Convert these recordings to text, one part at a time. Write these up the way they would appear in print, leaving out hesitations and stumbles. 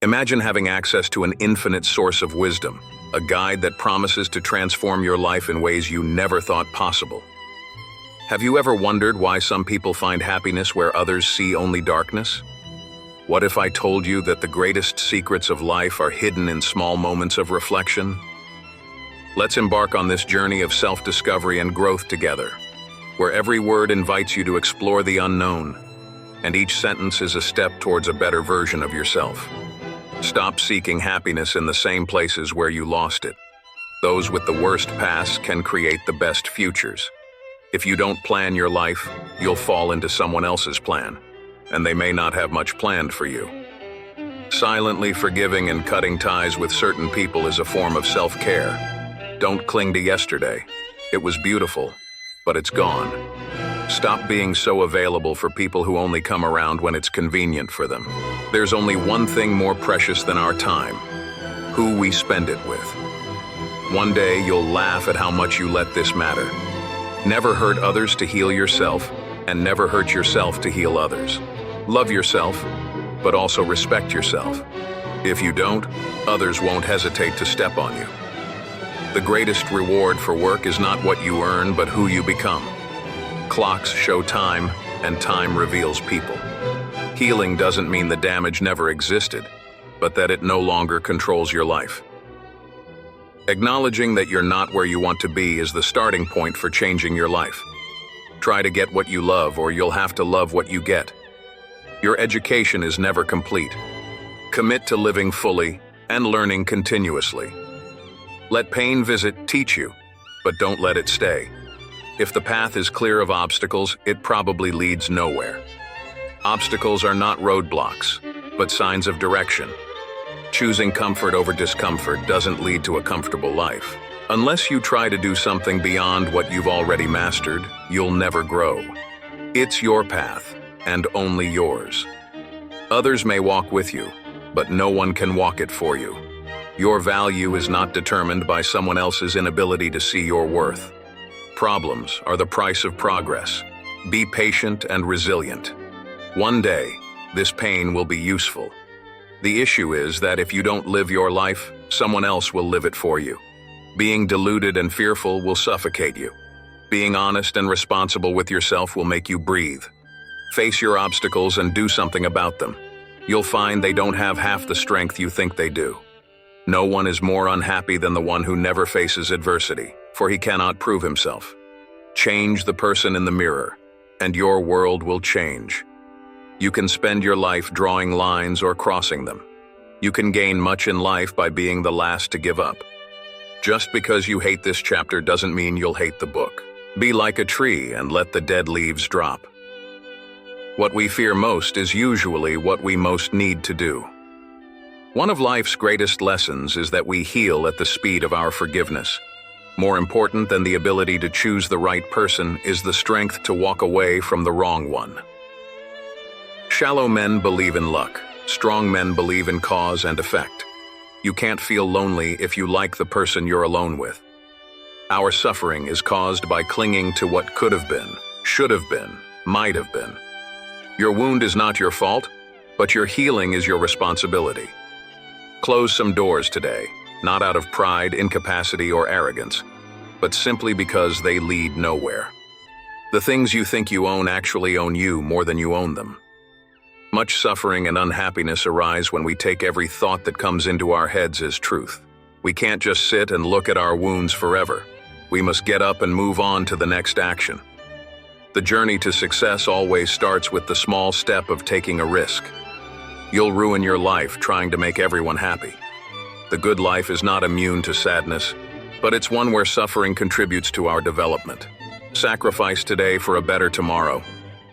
Imagine having access to an infinite source of wisdom, a guide that promises to transform your life in ways you never thought possible. Have you ever wondered why some people find happiness where others see only darkness? What if I told you that the greatest secrets of life are hidden in small moments of reflection? Let's embark on this journey of self-discovery and growth together, where every word invites you to explore the unknown, and each sentence is a step towards a better version of yourself. Stop seeking happiness in the same places where you lost it. Those with the worst past can create the best futures. If you don't plan your life, you'll fall into someone else's plan, and they may not have much planned for you. Silently forgiving and cutting ties with certain people is a form of self-care. Don't cling to yesterday. It was beautiful, but it's gone. Stop being so available for people who only come around when it's convenient for them. There's only one thing more precious than our time: who we spend it with. One day you'll laugh at how much you let this matter. Never hurt others to heal yourself, and never hurt yourself to heal others. Love yourself, but also respect yourself. If you don't, others won't hesitate to step on you. The greatest reward for work is not what you earn, but who you become. Clocks show time, and time reveals people. Healing doesn't mean the damage never existed, but that it no longer controls your life. Acknowledging that you're not where you want to be is the starting point for changing your life. Try to get what you love, or you'll have to love what you get. Your education is never complete. Commit to living fully and learning continuously. Let pain teach you, but don't let it stay. If the path is clear of obstacles, it probably leads nowhere. Obstacles are not roadblocks, but signs of direction. Choosing comfort over discomfort doesn't lead to a comfortable life. Unless you try to do something beyond what you've already mastered, you'll never grow. It's your path, and only yours. Others may walk with you, but no one can walk it for you. Your value is not determined by someone else's inability to see your worth. Problems are the price of progress. Be patient and resilient. One day, this pain will be useful. The issue is that if you don't live your life, someone else will live it for you. Being deluded and fearful will suffocate you. Being honest and responsible with yourself will make you breathe. Face your obstacles and do something about them. You'll find they don't have half the strength you think they do. No one is more unhappy than the one who never faces adversity, for he cannot prove himself. Change the person in the mirror, and your world will change. You can spend your life drawing lines or crossing them. You can gain much in life by being the last to give up. Just because you hate this chapter doesn't mean you'll hate the book. Be like a tree and let the dead leaves drop. What we fear most is usually what we most need to do. One of life's greatest lessons is that we heal at the speed of our forgiveness. More important than the ability to choose the right person is the strength to walk away from the wrong one. Shallow men believe in luck. Strong men believe in cause and effect. You can't feel lonely if you like the person you're alone with. Our suffering is caused by clinging to what could have been, should have been, might have been. Your wound is not your fault, but your healing is your responsibility. Close some doors today, not out of pride, incapacity, or arrogance, but simply because they lead nowhere. The things you think you own actually own you more than you own them. Much suffering and unhappiness arise when we take every thought that comes into our heads as truth. We can't just sit and look at our wounds forever. We must get up and move on to the next action. The journey to success always starts with the small step of taking a risk. You'll ruin your life trying to make everyone happy. The good life is not immune to sadness, but it's one where suffering contributes to our development. Sacrifice today for a better tomorrow.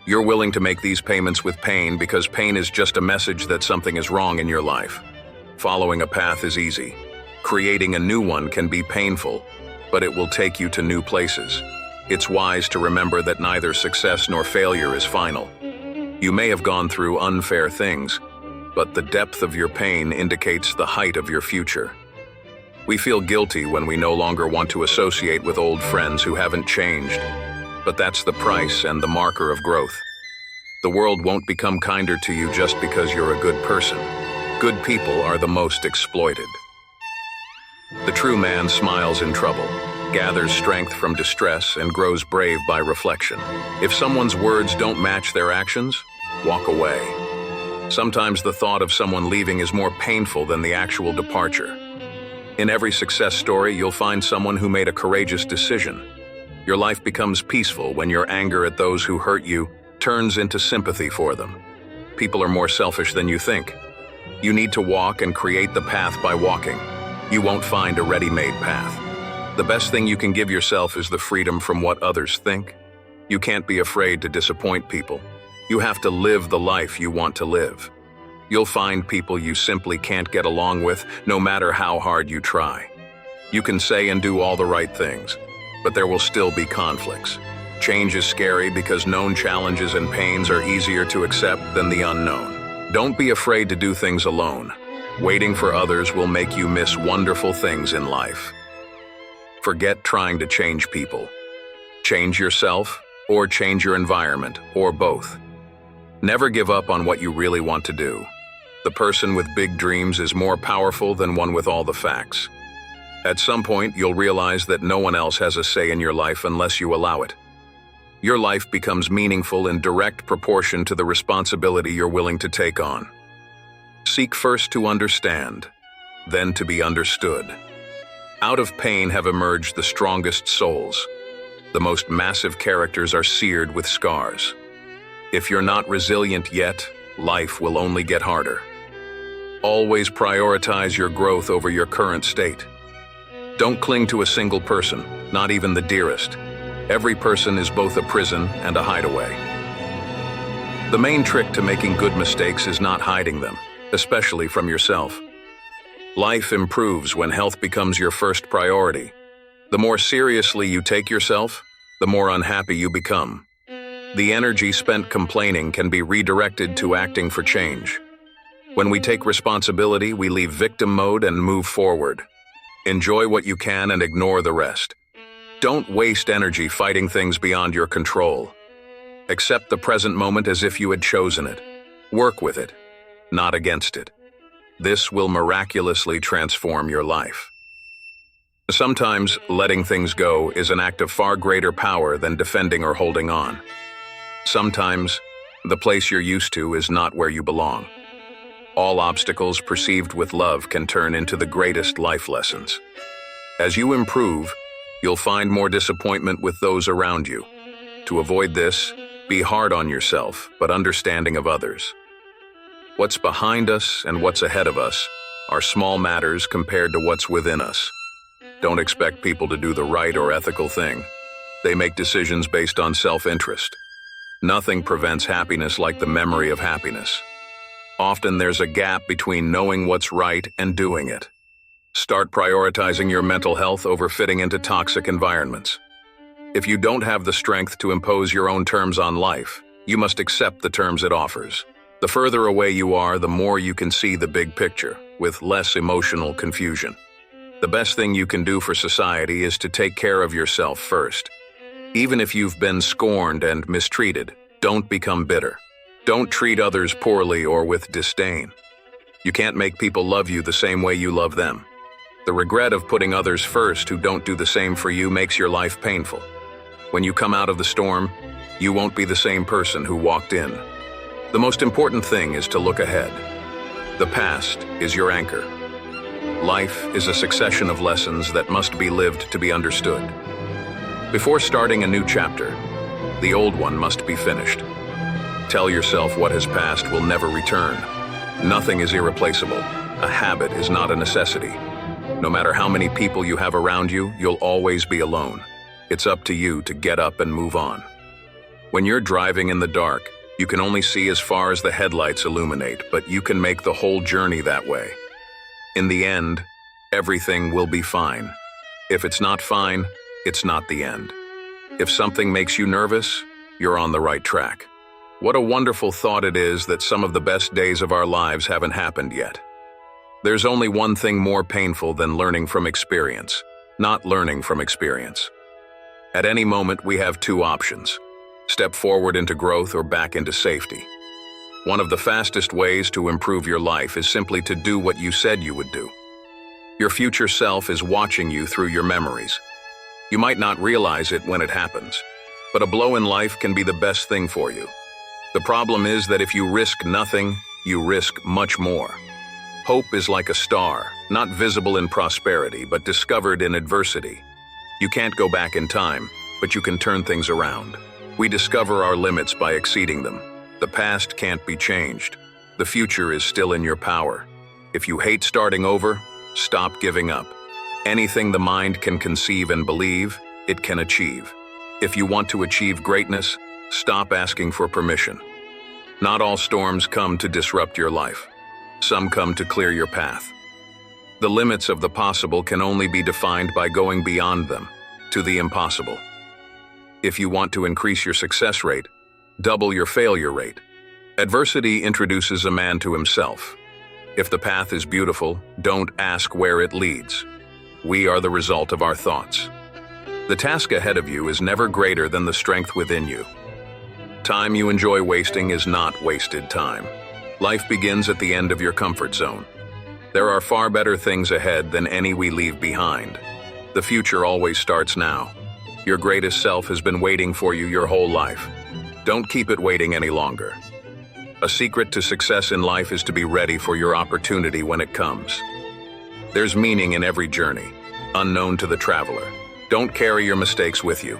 You're willing to make these payments with pain because pain is just a message that something is wrong in your life. Following a path is easy. Creating a new one can be painful, but it will take you to new places. It's wise to remember that neither success nor failure is final. You may have gone through unfair things, but the depth of your pain indicates the height of your future. We feel guilty when we no longer want to associate with old friends who haven't changed, but that's the price and the marker of growth. The world won't become kinder to you just because you're a good person. Good people are the most exploited. The true man smiles in trouble, gathers strength from distress, and grows brave by reflection. If someone's words don't match their actions, walk away. Sometimes the thought of someone leaving is more painful than the actual departure. In every success story, you'll find someone who made a courageous decision. Your life becomes peaceful when your anger at those who hurt you turns into sympathy for them. People are more selfish than you think. You need to walk and create the path by walking. You won't find a ready-made path. The best thing you can give yourself is the freedom from what others think. You can't be afraid to disappoint people. You have to live the life you want to live. You'll find people you simply can't get along with, no matter how hard you try. You can say and do all the right things, but there will still be conflicts. Change is scary because known challenges and pains are easier to accept than the unknown. Don't be afraid to do things alone. Waiting for others will make you miss wonderful things in life. Forget trying to change people. Change yourself, or change your environment, or both. Never give up on what you really want to do. The person with big dreams is more powerful than one with all the facts. At some point, you'll realize that no one else has a say in your life unless you allow it. Your life becomes meaningful in direct proportion to the responsibility you're willing to take on. Seek first to understand, then to be understood. Out of pain have emerged the strongest souls. The most massive characters are seared with scars. If you're not resilient yet, life will only get harder. Always prioritize your growth over your current state. Don't cling to a single person, not even the dearest. Every person is both a prison and a hideaway. The main trick to making good mistakes is not hiding them, especially from yourself. Life improves when health becomes your first priority. The more seriously you take yourself, the more unhappy you become. The energy spent complaining can be redirected to acting for change. When we take responsibility, we leave victim mode and move forward. Enjoy what you can and ignore the rest. Don't waste energy fighting things beyond your control. Accept the present moment as if you had chosen it. Work with it, not against it. This will miraculously transform your life. Sometimes letting things go is an act of far greater power than defending or holding on. Sometimes the place you're used to is not where you belong. All obstacles perceived with love can turn into the greatest life lessons. As you improve, you'll find more disappointment with those around you. To avoid this, be hard on yourself, but understanding of others. What's behind us and what's ahead of us are small matters compared to what's within us. Don't expect people to do the right or ethical thing. They make decisions based on self-interest. Nothing prevents happiness like the memory of happiness. Often there's a gap between knowing what's right and doing it. Start prioritizing your mental health over fitting into toxic environments. If you don't have the strength to impose your own terms on life, you must accept the terms it offers. The further away you are, the more you can see the big picture, with less emotional confusion. The best thing you can do for society is to take care of yourself first. Even if you've been scorned and mistreated, don't become bitter. Don't treat others poorly or with disdain. You can't make people love you the same way you love them. The regret of putting others first who don't do the same for you makes your life painful. When you come out of the storm, you won't be the same person who walked in. The most important thing is to look ahead. The past is your anchor. Life is a succession of lessons that must be lived to be understood. Before starting a new chapter, the old one must be finished. Tell yourself what has passed will never return. Nothing is irreplaceable. A habit is not a necessity. No matter how many people you have around you, you'll always be alone. It's up to you to get up and move on. When you're driving in the dark, you can only see as far as the headlights illuminate, but you can make the whole journey that way. In the end, everything will be fine. If it's not fine, it's not the end. If something makes you nervous, you're on the right track. What a wonderful thought it is that some of the best days of our lives haven't happened yet. There's only one thing more painful than learning from experience, not learning from experience. At any moment, we have two options: step forward into growth or back into safety. One of the fastest ways to improve your life is simply to do what you said you would do. Your future self is watching you through your memories. You might not realize it when it happens, but a blow in life can be the best thing for you. The problem is that if you risk nothing, you risk much more. Hope is like a star, not visible in prosperity, but discovered in adversity. You can't go back in time, but you can turn things around. We discover our limits by exceeding them. The past can't be changed. The future is still in your power. If you hate starting over, stop giving up. Anything the mind can conceive and believe, it can achieve. If you want to achieve greatness, stop asking for permission. Not all storms come to disrupt your life. Some come to clear your path. The limits of the possible can only be defined by going beyond them, to the impossible. If you want to increase your success rate, double your failure rate. Adversity introduces a man to himself. If the path is beautiful, don't ask where it leads. We are the result of our thoughts. The task ahead of you is never greater than the strength within you. Time you enjoy wasting is not wasted time. Life begins at the end of your comfort zone. There are far better things ahead than any we leave behind. The future always starts now. Your greatest self has been waiting for you your whole life. Don't keep it waiting any longer. A secret to success in life is to be ready for your opportunity when it comes. There's meaning in every journey, unknown to the traveler. Don't carry your mistakes with you.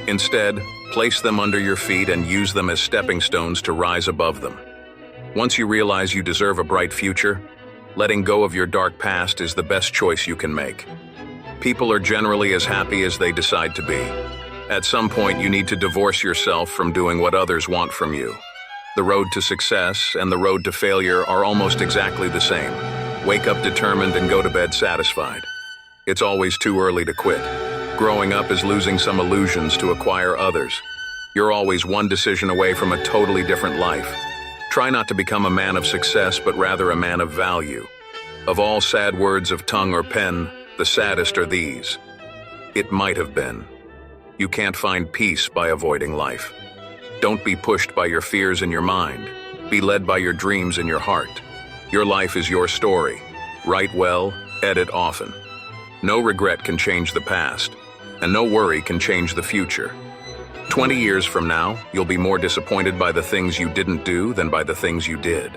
Instead, place them under your feet and use them as stepping stones to rise above them. Once you realize you deserve a bright future, letting go of your dark past is the best choice you can make. People are generally as happy as they decide to be. At some point, you need to divorce yourself from doing what others want from you. The road to success and the road to failure are almost exactly the same. Wake up determined and go to bed satisfied. It's always too early to quit. Growing up is losing some illusions to acquire others. You're always one decision away from a totally different life. Try not to become a man of success, but rather a man of value. Of all sad words of tongue or pen, the saddest are these: it might have been. You can't find peace by avoiding life. Don't be pushed by your fears in your mind. Be led by your dreams in your heart. Your life is your story. Write well, edit often. No regret can change the past, and no worry can change the future. 20 years from now, you'll be more disappointed by the things you didn't do than by the things you did.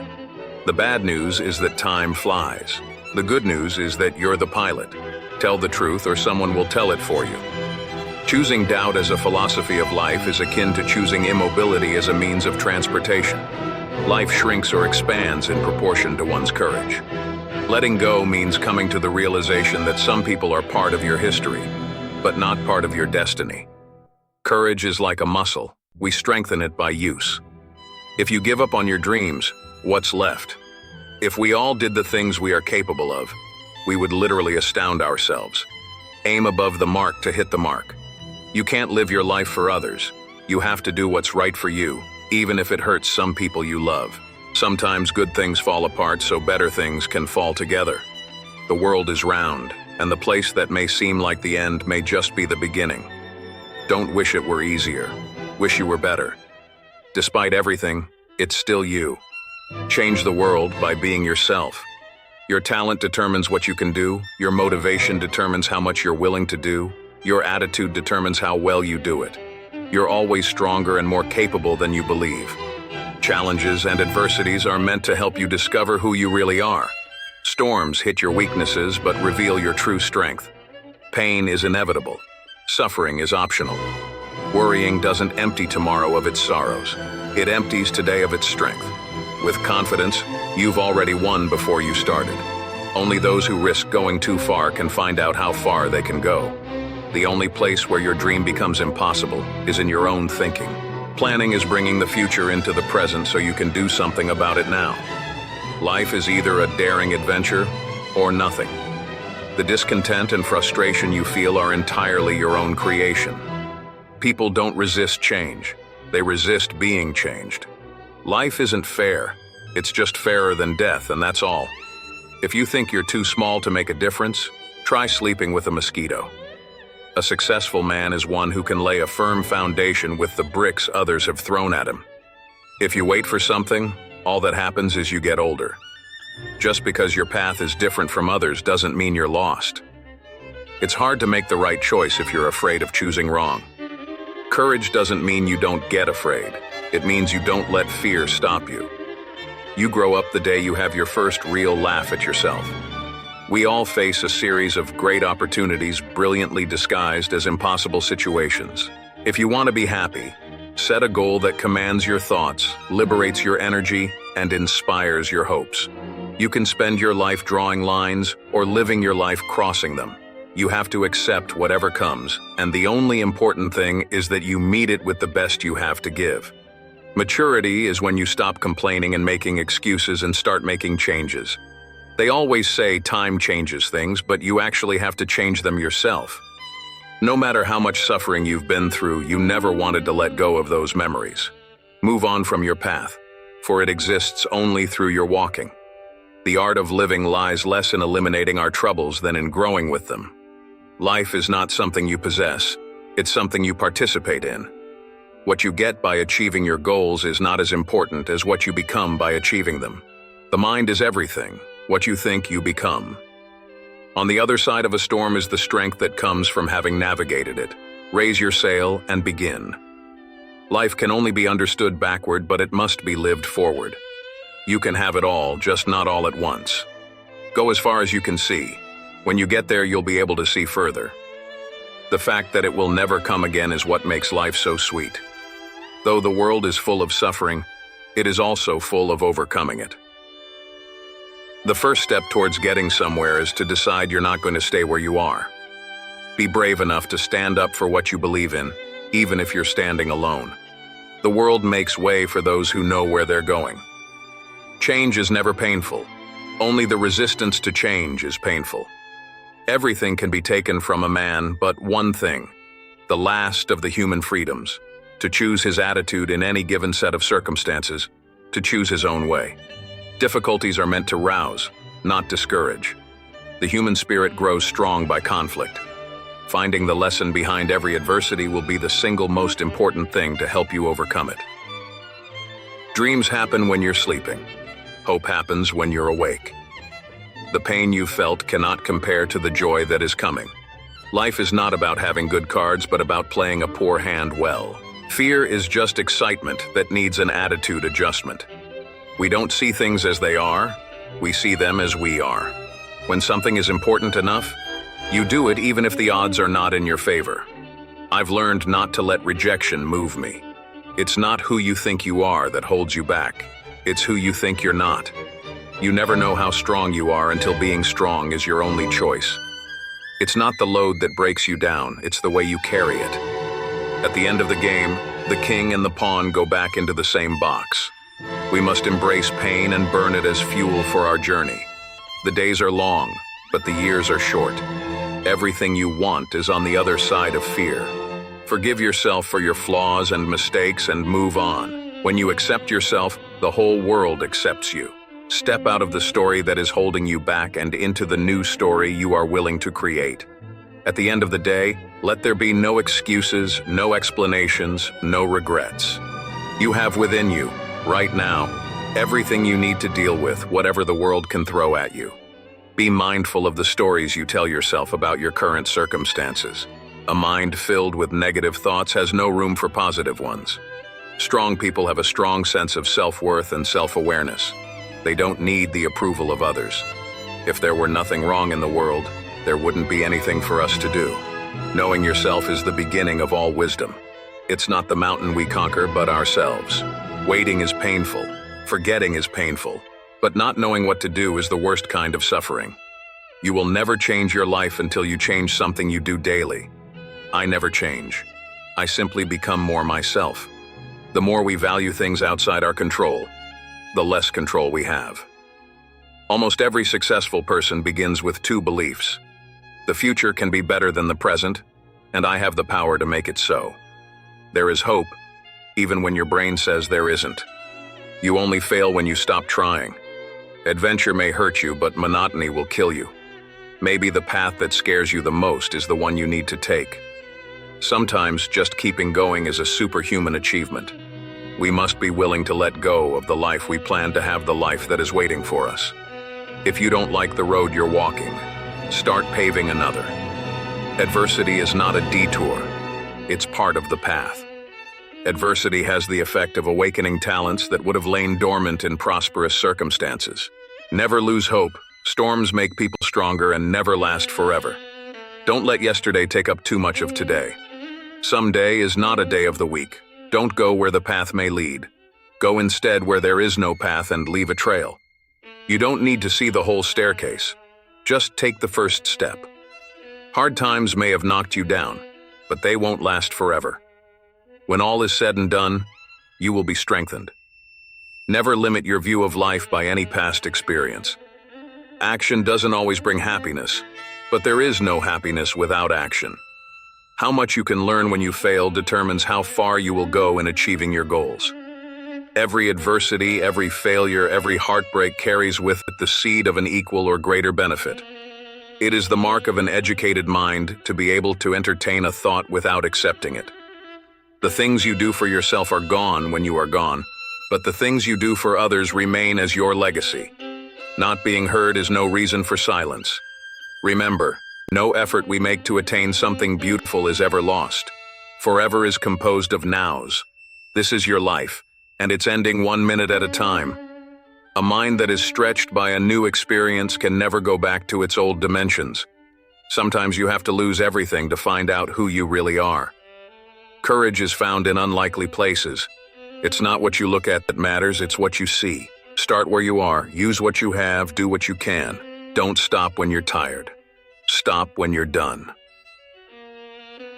The bad news is that time flies. The good news is that you're the pilot. Tell the truth or someone will tell it for you. Choosing doubt as a philosophy of life is akin to choosing immobility as a means of transportation. Life shrinks or expands in proportion to one's courage. Letting go means coming to the realization that some people are part of your history, but not part of your destiny. Courage is like a muscle. We strengthen it by use. If you give up on your dreams, what's left? If we all did the things we are capable of, we would literally astound ourselves. Aim above the mark to hit the mark. You can't live your life for others. You have to do what's right for you, even if it hurts some people you love. Sometimes good things fall apart so better things can fall together. The world is round, and the place that may seem like the end may just be the beginning. Don't wish it were easier. Wish you were better. Despite everything, it's still you. Change the world by being yourself. Your talent determines what you can do. Your motivation determines how much you're willing to do. Your attitude determines how well you do it. You're always stronger and more capable than you believe. Challenges and adversities are meant to help you discover who you really are. Storms hit your weaknesses but reveal your true strength. Pain is inevitable. Suffering is optional. Worrying doesn't empty tomorrow of its sorrows. It empties today of its strength. With confidence, you've already won before you started. Only those who risk going too far can find out how far they can go. The only place where your dream becomes impossible is in your own thinking. Planning is bringing the future into the present so you can do something about it now. Life is either a daring adventure or nothing. The discontent and frustration you feel are entirely your own creation. People don't resist change. They resist being changed. Life isn't fair. It's just fairer than death, and that's all. If you think you're too small to make a difference, try sleeping with a mosquito. A successful man is one who can lay a firm foundation with the bricks others have thrown at him. If you wait for something, All that happens is you get older. Just because your path is different from others doesn't mean you're lost. It's hard to make the right choice if you're afraid of choosing wrong. Courage doesn't mean you don't get afraid. It means you don't let fear stop you. You grow up the day you have your first real laugh at yourself. We all face a series of great opportunities brilliantly disguised as impossible situations. If you want to be happy, set a goal that commands your thoughts, liberates your energy, and inspires your hopes. You can spend your life drawing lines or living your life crossing them. You have to accept whatever comes, and the only important thing is that you meet it with the best you have to give. Maturity is when you stop complaining and making excuses and start making changes. They always say time changes things, but you actually have to change them yourself. No matter how much suffering you've been through, you never wanted to let go of those memories. Move on from your path, for it exists only through your walking. The art of living lies less in eliminating our troubles than in growing with them. Life is not something you possess, it's something you participate in. What you get by achieving your goals is not as important as what you become by achieving them. The mind is everything. What you think, you become. On the other side of a storm is the strength that comes from having navigated it. Raise your sail and begin. Life can only be understood backward, but it must be lived forward. You can have it all, just not all at once. Go as far as you can see. When you get there, you'll be able to see further. The fact that it will never come again is what makes life so sweet. Though the world is full of suffering, it is also full of overcoming it. The first step towards getting somewhere is to decide you're not going to stay where you are. Be brave enough to stand up for what you believe in, even if you're standing alone. The world makes way for those who know where they're going. Change is never painful. Only the resistance to change is painful. Everything can be taken from a man, but one thing, the last of the human freedoms, to choose his attitude in any given set of circumstances, to choose his own way. Difficulties are meant to rouse, not discourage. The human spirit grows strong by conflict. Finding the lesson behind every adversity will be the single most important thing to help you overcome it. Dreams happen when you're sleeping. Hope happens when you're awake. The pain you felt cannot compare to the joy that is coming. Life is not about having good cards, but about playing a poor hand well. Fear is just excitement that needs an attitude adjustment. We don't see things as they are, we see them as we are. When something is important enough, you do it even if the odds are not in your favor. I've learned not to let rejection move me. It's not who you think you are that holds you back. It's who you think you're not. You never know how strong you are until being strong is your only choice. It's not the load that breaks you down, it's the way you carry it. At the end of the game, the king and the pawn go back into the same box. We must embrace pain and burn it as fuel for our journey. The days are long, but the years are short. Everything you want is on the other side of fear. Forgive yourself for your flaws and mistakes and move on. When you accept yourself, the whole world accepts you. Step out of the story that is holding you back and into the new story you are willing to create. At the end of the day, let there be no excuses, no explanations, no regrets. You have within you, right now, everything you need to deal with whatever the world can throw at you. Be mindful of the stories you tell yourself about your current circumstances. A mind filled with negative thoughts has no room for positive ones. Strong people have a strong sense of self-worth and self-awareness. They don't need the approval of others. If there were nothing wrong in the world, there wouldn't be anything for us to do. Knowing yourself is the beginning of all wisdom. It's not the mountain we conquer, but ourselves. Waiting is painful. Forgetting is painful. But not knowing what to do is the worst kind of suffering. You will never change your life until you change something you do daily. I never change. I simply become more myself. The more we value things outside our control, the less control we have. Almost every successful person begins with two beliefs. The future can be better than the present, and I have the power to make it so. There is hope, even when your brain says there isn't. You only fail when you stop trying. Adventure may hurt you, but monotony will kill you. Maybe the path that scares you the most is the one you need to take. Sometimes just keeping going is a superhuman achievement. We must be willing to let go of the life we plan to have, the life that is waiting for us. If you don't like the road you're walking, start paving another. Adversity is not a detour, it's part of the path. Adversity has the effect of awakening talents that would have lain dormant in prosperous circumstances. Never lose hope. Storms make people stronger and never last forever. Don't let yesterday take up too much of today. Someday is not a day of the week. Don't go where the path may lead. Go instead where there is no path and leave a trail. You don't need to see the whole staircase. Just take the first step. Hard times may have knocked you down, but they won't last forever. When all is said and done, you will be strengthened. Never limit your view of life by any past experience. Action doesn't always bring happiness, but there is no happiness without action. How much you can learn when you fail determines how far you will go in achieving your goals. Every adversity, every failure, every heartbreak carries with it the seed of an equal or greater benefit. It is the mark of an educated mind to be able to entertain a thought without accepting it. The things you do for yourself are gone when you are gone, but the things you do for others remain as your legacy. Not being heard is no reason for silence. Remember, no effort we make to attain something beautiful is ever lost. Forever is composed of nows. This is your life, and it's ending 1 minute at a time. A mind that is stretched by a new experience can never go back to its old dimensions. Sometimes you have to lose everything to find out who you really are. Courage is found in unlikely places. It's not what you look at that matters, it's what you see. Start where you are, use what you have, do what you can. Don't stop when you're tired. Stop when you're done.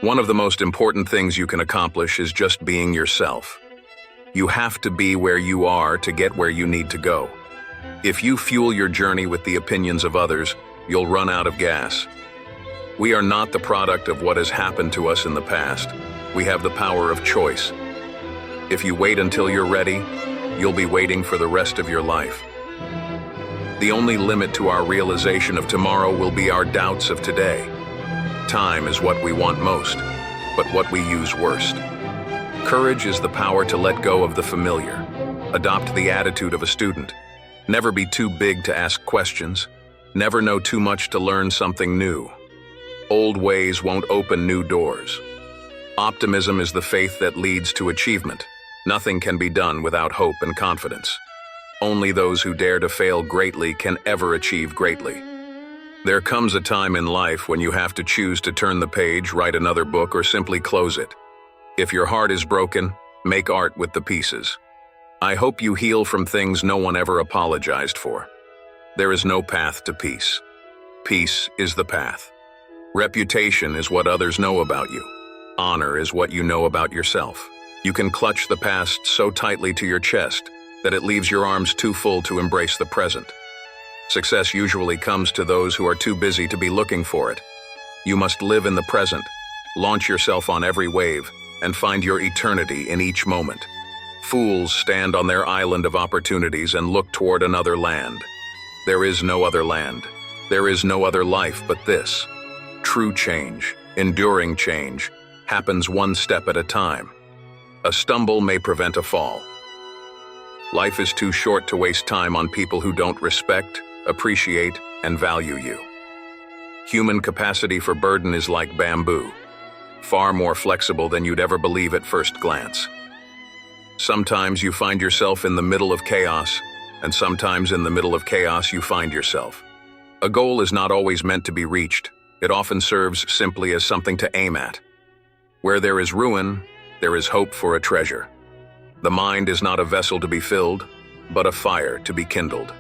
One of the most important things you can accomplish is just being yourself. You have to be where you are to get where you need to go. If you fuel your journey with the opinions of others, you'll run out of gas. We are not the product of what has happened to us in the past. We have the power of choice. If you wait until you're ready, you'll be waiting for the rest of your life. The only limit to our realization of tomorrow will be our doubts of today. Time is what we want most, but what we use worst. Courage is the power to let go of the familiar. Adopt the attitude of a student. Never be too big to ask questions. Never know too much to learn something new. Old ways won't open new doors. Optimism is the faith that leads to achievement. Nothing can be done without hope and confidence. Only those who dare to fail greatly can ever achieve greatly. There comes a time in life when you have to choose to turn the page, write another book, or simply close it. If your heart is broken, make art with the pieces. I hope you heal from things no one ever apologized for. There is no path to peace. Peace is the path. Reputation is what others know about you. Honor is what you know about yourself. You can clutch the past so tightly to your chest that it leaves your arms too full to embrace the present. Success usually comes to those who are too busy to be looking for it. You must live in the present, launch yourself on every wave, and find your eternity in each moment. Fools stand on their island of opportunities and look toward another land. There is no other land. There is no other life but this. True change, enduring change, happens one step at a time. A stumble may prevent a fall. Life is too short to waste time on people who don't respect, appreciate, and value you. Human capacity for burden is like bamboo, far more flexible than you'd ever believe at first glance. Sometimes you find yourself in the middle of chaos, and sometimes in the middle of chaos you find yourself. A goal is not always meant to be reached. It often serves simply as something to aim at. Where there is ruin, there is hope for a treasure. The mind is not a vessel to be filled, but a fire to be kindled.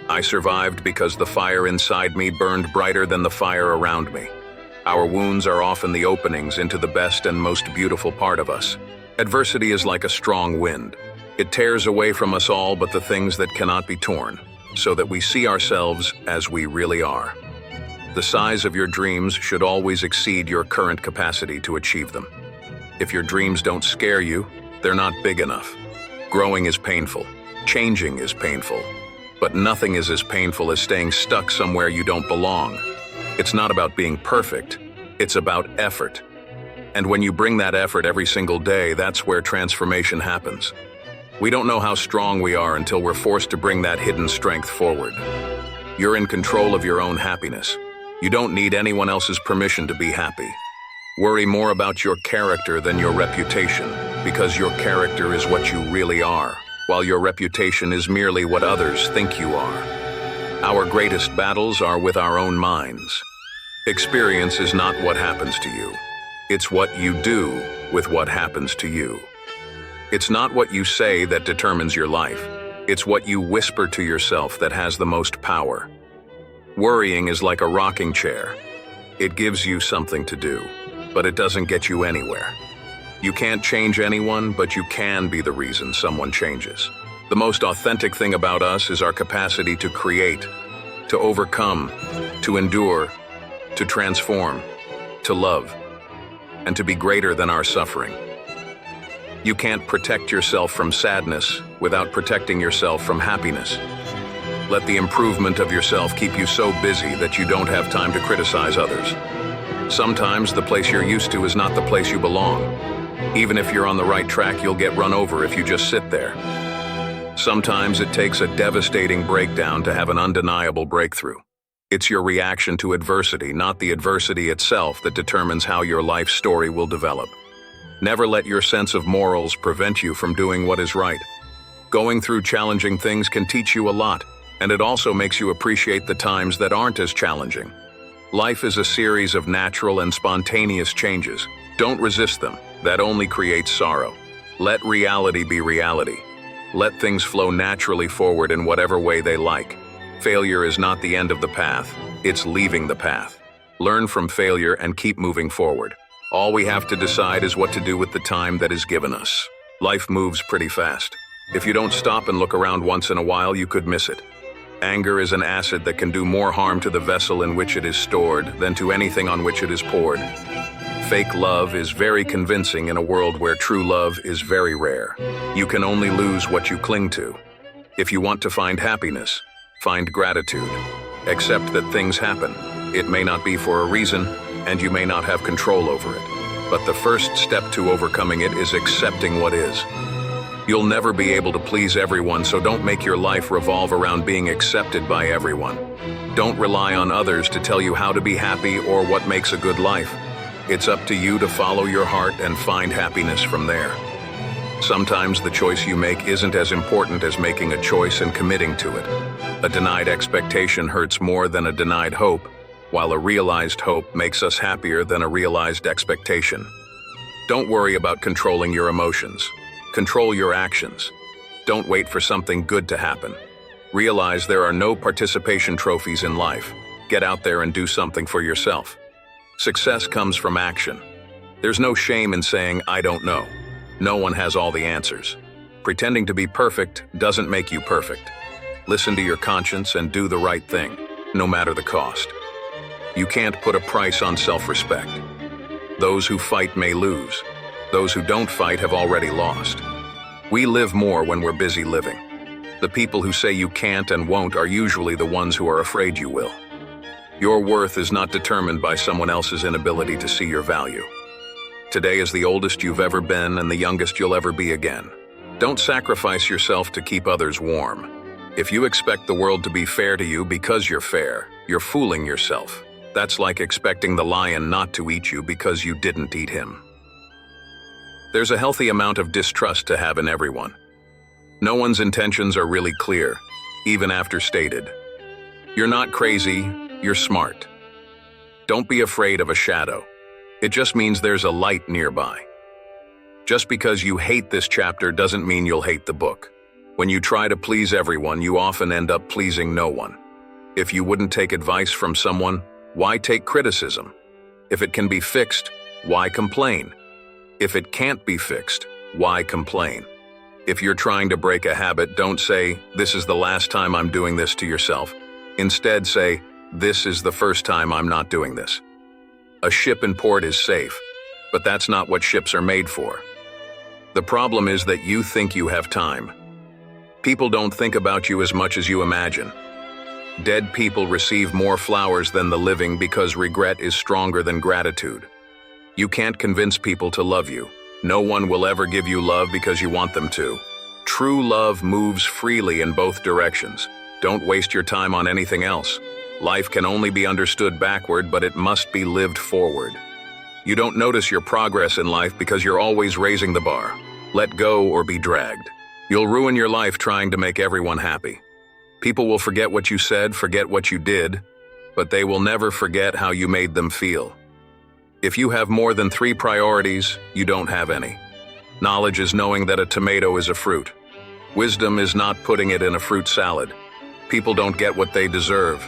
I survived because the fire inside me burned brighter than the fire around me. Our wounds are often the openings into the best and most beautiful part of us. Adversity is like a strong wind. It tears away from us all but the things that cannot be torn, so that we see ourselves as we really are. The size of your dreams should always exceed your current capacity to achieve them. If your dreams don't scare you, they're not big enough. Growing is painful. Changing is painful. But nothing is as painful as staying stuck somewhere you don't belong. It's not about being perfect. It's about effort. And when you bring that effort every single day, that's where transformation happens. We don't know how strong we are until we're forced to bring that hidden strength forward. You're in control of your own happiness. You don't need anyone else's permission to be happy. Worry more about your character than your reputation, because your character is what you really are, while your reputation is merely what others think you are. Our greatest battles are with our own minds. Experience is not what happens to you. It's what you do with what happens to you. It's not what you say that determines your life. It's what you whisper to yourself that has the most power. Worrying is like a rocking chair. It gives you something to do, but it doesn't get you anywhere. You can't change anyone, but you can be the reason someone changes. The most authentic thing about us is our capacity to create, to overcome, to endure, to transform, to love, and to be greater than our suffering. You can't protect yourself from sadness without protecting yourself from happiness. Let the improvement of yourself keep you so busy that you don't have time to criticize others. Sometimes the place you're used to is not the place you belong. Even if you're on the right track, you'll get run over if you just sit there. Sometimes it takes a devastating breakdown to have an undeniable breakthrough. It's your reaction to adversity, not the adversity itself, that determines how your life story will develop. Never let your sense of morals prevent you from doing what is right. Going through challenging things can teach you a lot, and it also makes you appreciate the times that aren't as challenging. Life is a series of natural and spontaneous changes. Don't resist them. That only creates sorrow. Let reality be reality. Let things flow naturally forward in whatever way they like. Failure is not the end of the path. It's leaving the path. Learn from failure and keep moving forward. All we have to decide is what to do with the time that is given us. Life moves pretty fast. If you don't stop and look around once in a while, you could miss it. Anger is an acid that can do more harm to the vessel in which it is stored than to anything on which it is poured. Fake love is very convincing in a world where true love is very rare. You can only lose what you cling to. If you want to find happiness, find gratitude. Accept that things happen. It may not be for a reason, and you may not have control over it. But the first step to overcoming it is accepting what is. You'll never be able to please everyone, so don't make your life revolve around being accepted by everyone. Don't rely on others to tell you how to be happy or what makes a good life. It's up to you to follow your heart and find happiness from there. Sometimes the choice you make isn't as important as making a choice and committing to it. A denied expectation hurts more than a denied hope, while a realized hope makes us happier than a realized expectation. Don't worry about controlling your emotions. Control your actions. Don't wait for something good to happen. Realize there are no participation trophies in life. Get out there and do something for yourself. Success comes from action. There's no shame in saying, "I don't know." No one has all the answers. Pretending to be perfect doesn't make you perfect. Listen to your conscience and do the right thing, no matter the cost. You can't put a price on self-respect. Those who fight may lose. Those who don't fight have already lost. We live more when we're busy living. The people who say you can't and won't are usually the ones who are afraid you will. Your worth is not determined by someone else's inability to see your value. Today is the oldest you've ever been and the youngest you'll ever be again. Don't sacrifice yourself to keep others warm. If you expect the world to be fair to you because you're fair, you're fooling yourself. That's like expecting the lion not to eat you because you didn't eat him. There's a healthy amount of distrust to have in everyone. No one's intentions are really clear, even after stated. You're not crazy, you're smart. Don't be afraid of a shadow. It just means there's a light nearby. Just because you hate this chapter doesn't mean you'll hate the book. When you try to please everyone, you often end up pleasing no one. If you wouldn't take advice from someone, why take criticism? If it can be fixed, why complain? If it can't be fixed, why complain? If you're trying to break a habit, don't say, "This is the last time I'm doing this," to yourself. Instead, say, "This is the first time I'm not doing this." A ship in port is safe, but that's not what ships are made for. The problem is that you think you have time. People don't think about you as much as you imagine. Dead people receive more flowers than the living because regret is stronger than gratitude. You can't convince people to love you. No one will ever give you love because you want them to. True love moves freely in both directions. Don't waste your time on anything else. Life can only be understood backward, but it must be lived forward. You don't notice your progress in life because you're always raising the bar. Let go or be dragged. You'll ruin your life trying to make everyone happy. People will forget what you said, forget what you did, but they will never forget how you made them feel. If you have more than 3 priorities, you don't have any. Knowledge is knowing that a tomato is a fruit. Wisdom is not putting it in a fruit salad. People don't get what they deserve.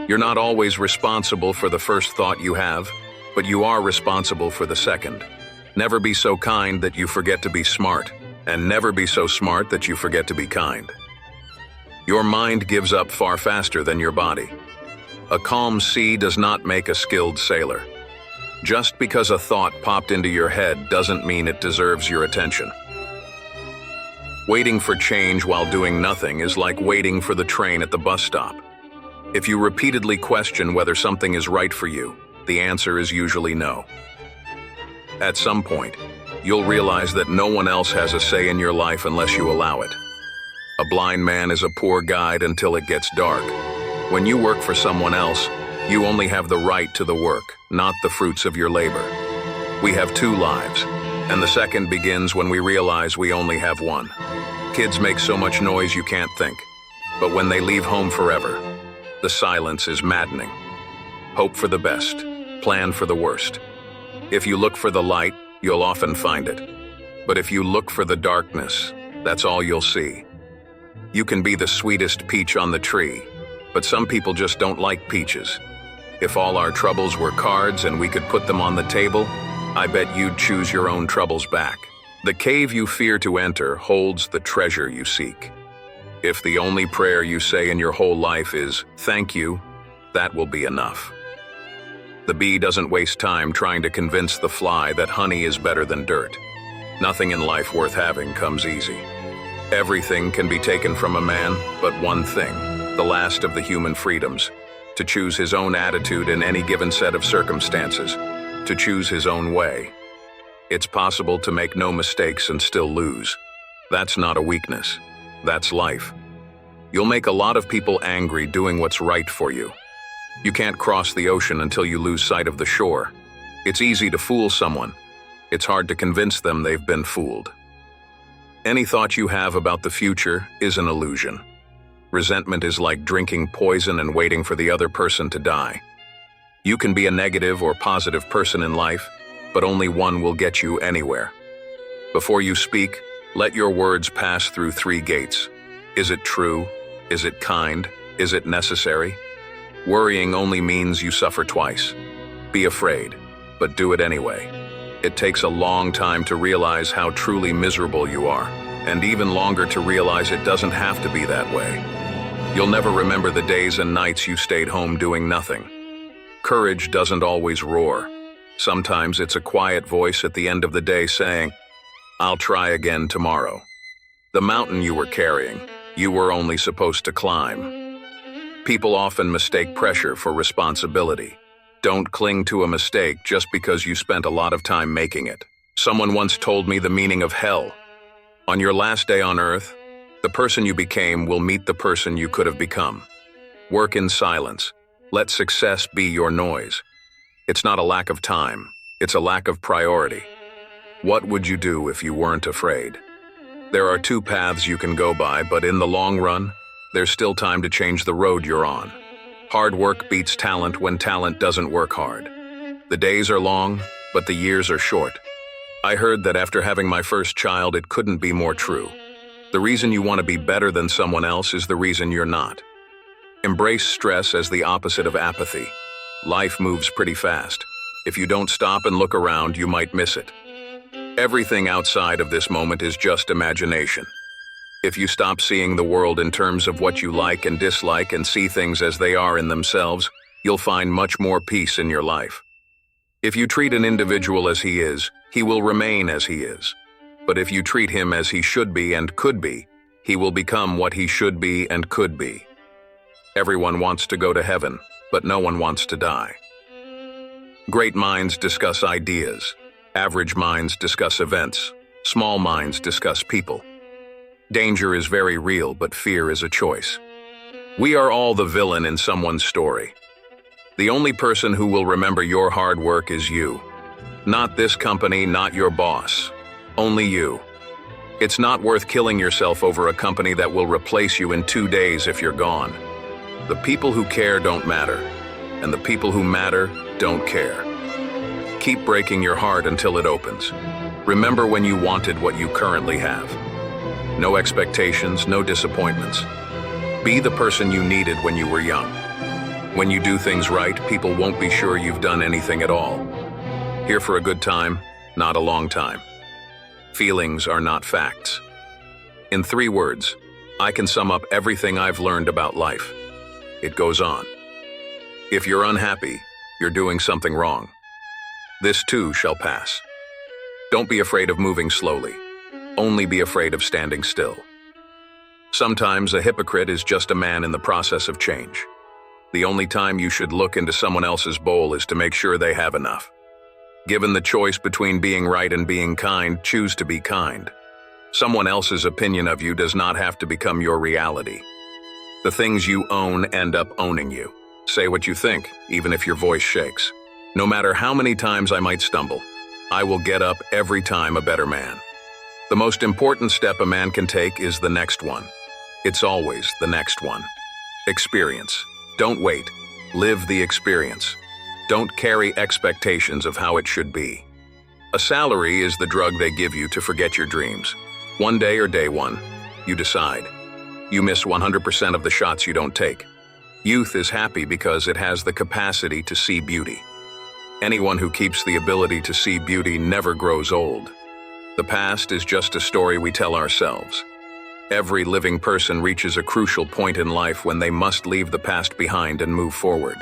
You're not always responsible for the first thought you have, but you are responsible for the second. Never be so kind that you forget to be smart, and never be so smart that you forget to be kind. Your mind gives up far faster than your body. A calm sea does not make a skilled sailor. Just because a thought popped into your head doesn't mean it deserves your attention. Waiting for change while doing nothing is like waiting for the train at the bus stop. If you repeatedly question whether something is right for you, the answer is usually no. At some point, you'll realize that no one else has a say in your life unless you allow it. A blind man is a poor guide until it gets dark. When you work for someone else, you only have the right to the work, not the fruits of your labor. We have 2 lives, and the second begins when we realize we only have one. Kids make so much noise you can't think, but when they leave home forever, the silence is maddening. Hope for the best, plan for the worst. If you look for the light, you'll often find it. But if you look for the darkness, that's all you'll see. You can be the sweetest peach on the tree, but some people just don't like peaches. If all our troubles were cards and we could put them on the table, I bet you'd choose your own troubles back. The cave you fear to enter holds the treasure you seek. If the only prayer you say in your whole life is, "Thank you," that will be enough. The bee doesn't waste time trying to convince the fly that honey is better than dirt. Nothing in life worth having comes easy. Everything can be taken from a man, but one thing, the last of the human freedoms, to choose his own attitude in any given set of circumstances, to choose his own way. It's possible to make no mistakes and still lose. That's not a weakness. That's life. You'll make a lot of people angry doing what's right for you. You can't cross the ocean until you lose sight of the shore. It's easy to fool someone. It's hard to convince them they've been fooled. Any thought you have about the future is an illusion. Resentment is like drinking poison and waiting for the other person to die. You can be a negative or positive person in life, but only one will get you anywhere. Before you speak, let your words pass through 3 gates. Is it true? Is it kind? Is it necessary? Worrying only means you suffer twice. Be afraid, but do it anyway. It takes a long time to realize how truly miserable you are, and even longer to realize it doesn't have to be that way. You'll never remember the days and nights you stayed home doing nothing. Courage doesn't always roar. Sometimes it's a quiet voice at the end of the day saying, "I'll try again tomorrow." The mountain you were carrying, you were only supposed to climb. People often mistake pressure for responsibility. Don't cling to a mistake just because you spent a lot of time making it. Someone once told me the meaning of hell. On your last day on earth, the person you became will meet the person you could have become. Work in silence. Let success be your noise. It's not a lack of time. It's a lack of priority. What would you do if you weren't afraid? There are 2 paths you can go by, but in the long run, there's still time to change the road you're on. Hard work beats talent when talent doesn't work hard. The days are long, but the years are short. I heard that after having my first child, it couldn't be more true. The reason you want to be better than someone else is the reason you're not. Embrace stress as the opposite of apathy. Life moves pretty fast. If you don't stop and look around, you might miss it. Everything outside of this moment is just imagination. If you stop seeing the world in terms of what you like and dislike and see things as they are in themselves, you'll find much more peace in your life. If you treat an individual as he is, he will remain as he is. But if you treat him as he should be and could be, he will become what he should be and could be. Everyone wants to go to heaven, but no one wants to die. Great minds discuss ideas. Average minds discuss events. Small minds discuss people. Danger is very real, but fear is a choice. We are all the villain in someone's story. The only person who will remember your hard work is you. Not this company, not your boss. Only you. It's not worth killing yourself over a company that will replace you in 2 days if you're gone. The people who care don't matter, and the people who matter don't care. Keep breaking your heart until it opens. Remember when you wanted what you currently have. No expectations, no disappointments. Be the person you needed when you were young. When you do things right, people won't be sure you've done anything at all. Here for a good time, not a long time. Feelings are not facts. In 3 words, I can sum up everything I've learned about life. It goes on. If you're unhappy, you're doing something wrong. This too shall pass. Don't be afraid of moving slowly. Only be afraid of standing still. Sometimes a hypocrite is just a man in the process of change. The only time you should look into someone else's bowl is to make sure they have enough. Given the choice between being right and being kind, choose to be kind. Someone else's opinion of you does not have to become your reality. The things you own end up owning you. Say what you think, even if your voice shakes. No matter how many times I might stumble, I will get up every time a better man. The most important step a man can take is the next one. It's always the next one. Experience. Don't wait. Live the experience. Don't carry expectations of how it should be. A salary is the drug they give you to forget your dreams. One day or day one, you decide. You miss 100% of the shots you don't take. Youth is happy because it has the capacity to see beauty. Anyone who keeps the ability to see beauty never grows old. The past is just a story we tell ourselves. Every living person reaches a crucial point in life when they must leave the past behind and move forward.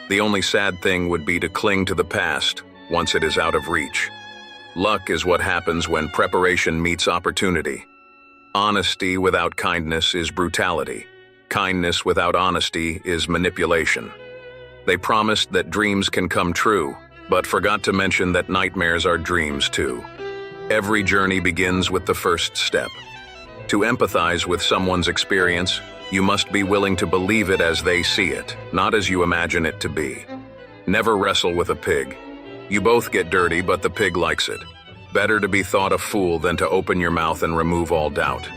The only sad thing would be to cling to the past once it is out of reach. Luck is what happens when preparation meets opportunity. Honesty without kindness is brutality. Kindness without honesty is manipulation. They promised that dreams can come true, but forgot to mention that nightmares are dreams too. Every journey begins with the first step. To empathize with someone's experience, you must be willing to believe it as they see it, not as you imagine it to be. Never wrestle with a pig. You both get dirty, but the pig likes it. Better to be thought a fool than to open your mouth and remove all doubt.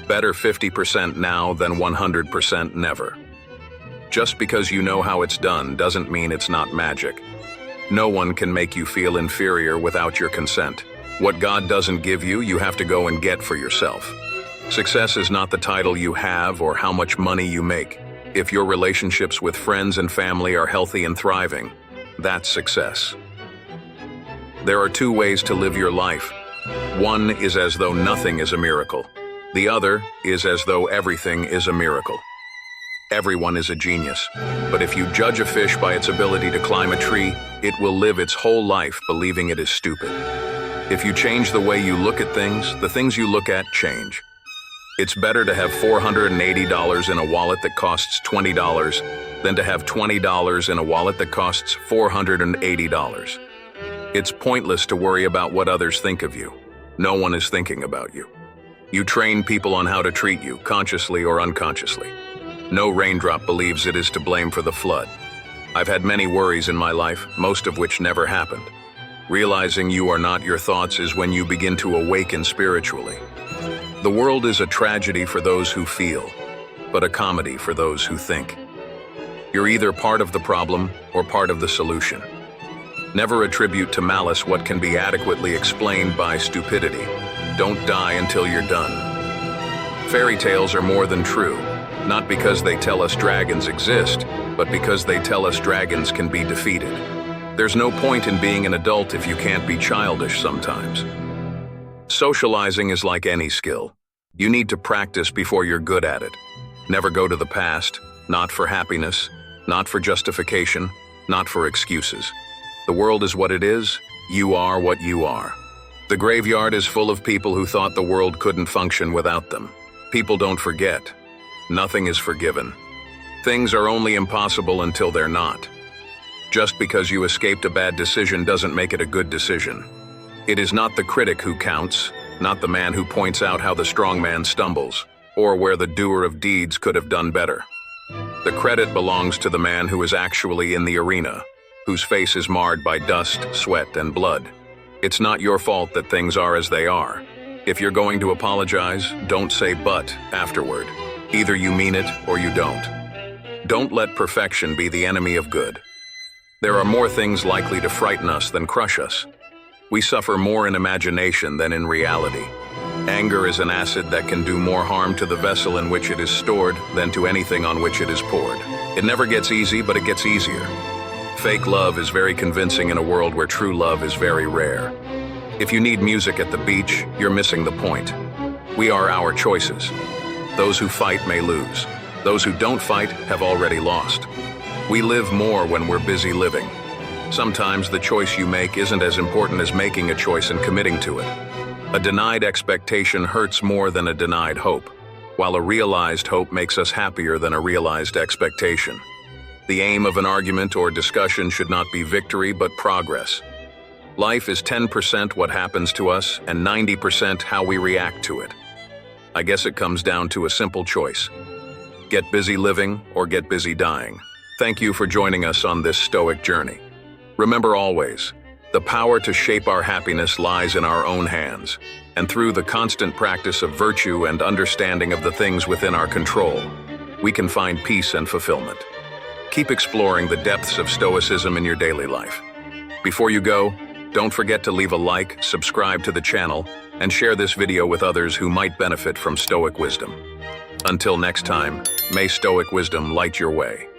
Better 50% now than 100% never. Just because you know how it's done doesn't mean it's not magic. No one can make you feel inferior without your consent. What God doesn't give you, you have to go and get for yourself. Success is not the title you have or how much money you make. If your relationships with friends and family are healthy and thriving, that's success. There are 2 ways to live your life. One is as though nothing is a miracle. The other is as though everything is a miracle. Everyone is a genius, but if you judge a fish by its ability to climb a tree, it will live its whole life believing it is stupid. If you change the way you look at things, the things you look at change. It's better to have $480 in a wallet that costs $20 than to have $20 in a wallet that costs $480. It's pointless to worry about what others think of you. No one is thinking about you. You train people on how to treat you, consciously or unconsciously. No raindrop believes it is to blame for the flood. I've had many worries in my life, most of which never happened. Realizing you are not your thoughts is when you begin to awaken spiritually. The world is a tragedy for those who feel, but a comedy for those who think. You're either part of the problem or part of the solution. Never attribute to malice what can be adequately explained by stupidity. Don't die until you're done. Fairy tales are more than true, not because they tell us dragons exist, but because they tell us dragons can be defeated. There's no point in being an adult if you can't be childish sometimes. Socializing is like any skill. You need to practice before you're good at it. Never go to the past, not for happiness, not for justification, not for excuses. The world is what it is, you are what you are. The graveyard is full of people who thought the world couldn't function without them. People don't forget. Nothing is forgiven. Things are only impossible until they're not. Just because you escaped a bad decision doesn't make it a good decision. It is not the critic who counts, not the man who points out how the strong man stumbles, or where the doer of deeds could have done better. The credit belongs to the man who is actually in the arena, whose face is marred by dust, sweat, and blood. It's not your fault that things are as they are. If you're going to apologize, don't say "but" afterward. Either you mean it or you don't. Don't let perfection be the enemy of good. There are more things likely to frighten us than crush us. We suffer more in imagination than in reality. Anger is an acid that can do more harm to the vessel in which it is stored than to anything on which it is poured. It never gets easy, but it gets easier. Fake love is very convincing in a world where true love is very rare. If you need music at the beach, you're missing the point. We are our choices. Those who fight may lose. Those who don't fight have already lost. We live more when we're busy living. Sometimes the choice you make isn't as important as making a choice and committing to it. A denied expectation hurts more than a denied hope, while a realized hope makes us happier than a realized expectation. The aim of an argument or discussion should not be victory, but progress. Life is 10% what happens to us and 90% how we react to it. I guess it comes down to a simple choice. Get busy living or get busy dying. Thank you for joining us on this stoic journey. Remember always, the power to shape our happiness lies in our own hands, and through the constant practice of virtue and understanding of the things within our control, we can find peace and fulfillment. Keep exploring the depths of Stoicism in your daily life. Before you go, don't forget to leave a like, subscribe to the channel, and share this video with others who might benefit from Stoic wisdom. Until next time, may Stoic wisdom light your way.